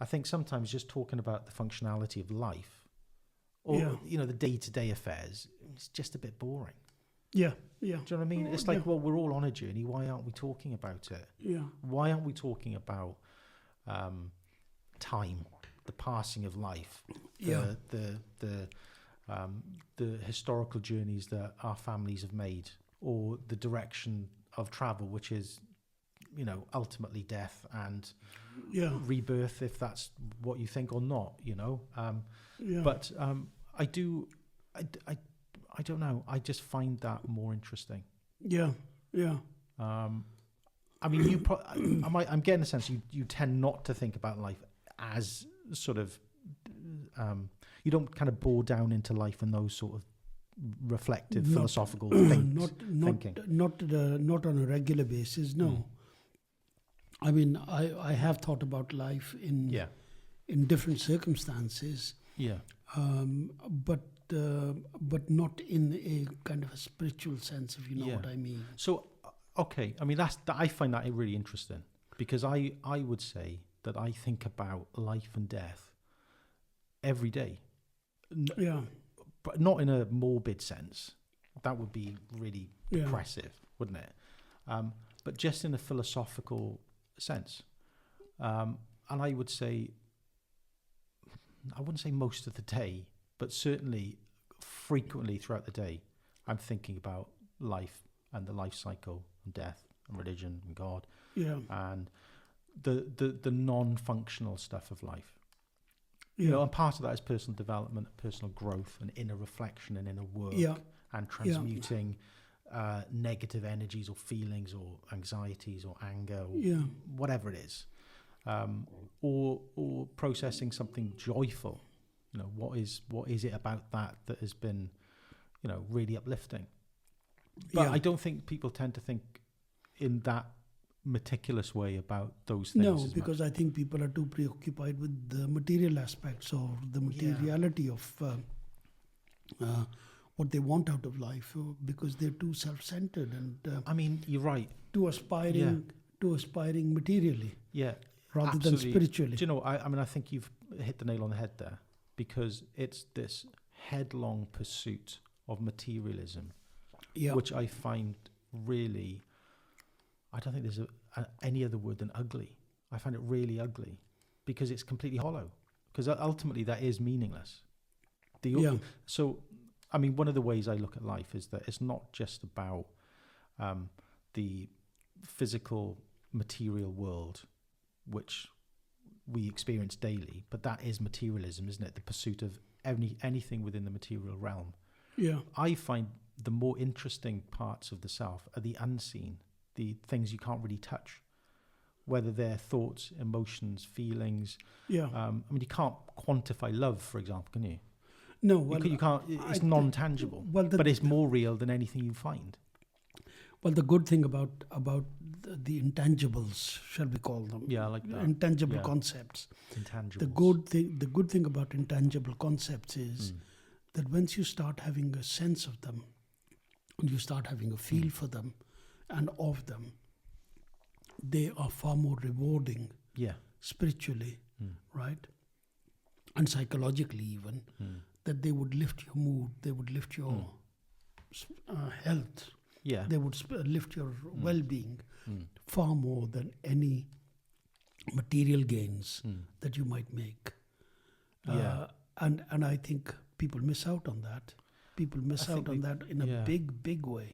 I think sometimes just talking about the functionality of life, or the day-to-day affairs, it's just a bit boring. Yeah. Do you know what I mean? It's like, well, we're all on a journey. Why aren't we talking about it? Yeah. Why aren't we talking about time, the passing of life, the historical journeys that our families have made, or the direction of travel, which is, ultimately death and rebirth, if that's what you think or not, But I don't know. I just find that more interesting. Yeah. I mean, I'm getting the sense you tend not to think about life as sort of, you don't kind of bore down into life in those sort of reflective, philosophical thinking. Not on a regular basis. No. I mean, I have thought about life in different circumstances. Yeah. But not in a kind of a spiritual sense, if you know what I mean. So, okay, I mean I find that really interesting, because I would say that I think about life and death every day. But not in a morbid sense. That would be really depressive, wouldn't it? But just in a philosophical sense. And I would say, I wouldn't say most of the day, but certainly frequently throughout the day, I'm thinking about life and the life cycle and death and religion and God and the non-functional stuff of life. And part of that is personal development, personal growth, and inner reflection and inner work, and transmuting negative energies or feelings or anxieties or anger or whatever it is, or processing something joyful. What is it about that has been, really uplifting? But I don't think people tend to think in that meticulous way about those things. No, because I think people are too preoccupied with the material aspects or the materiality of what they want out of life, because they're too self-centered and I mean, you're right. Too aspiring materially. Yeah. Rather than spiritually. Do you know, I think you've hit the nail on the head there, because it's this headlong pursuit of materialism, which I find really, I don't think there's any other word than ugly. I find it really ugly, because it's completely hollow, because ultimately that is meaningless. So, I mean, one of the ways I look at life is that it's not just about the physical material world, which we experience daily, but that is materialism, isn't it? The pursuit of anything within the material realm. Yeah. I find the more interesting parts of the self are the unseen, the things you can't really touch, whether they're thoughts, emotions, feelings. Yeah. I mean, you can't quantify love, for example, can you? No. Well, you can't. It's non-tangible, but it's more real than anything you find. Well, the good thing about the intangibles, shall we call them? Yeah, I like that. Intangible concepts. Intangibles. The good thing about intangible concepts is that once you start having a sense of them, and you start having a feel for them and of them, they are far more rewarding. Yeah. Spiritually, right? And psychologically even, that they would lift your mood, they would lift your health. Yeah. They would lift your well-being far more than any material gains that you might make. Yeah. And I think people miss out on that. People miss out on that in a big, big way.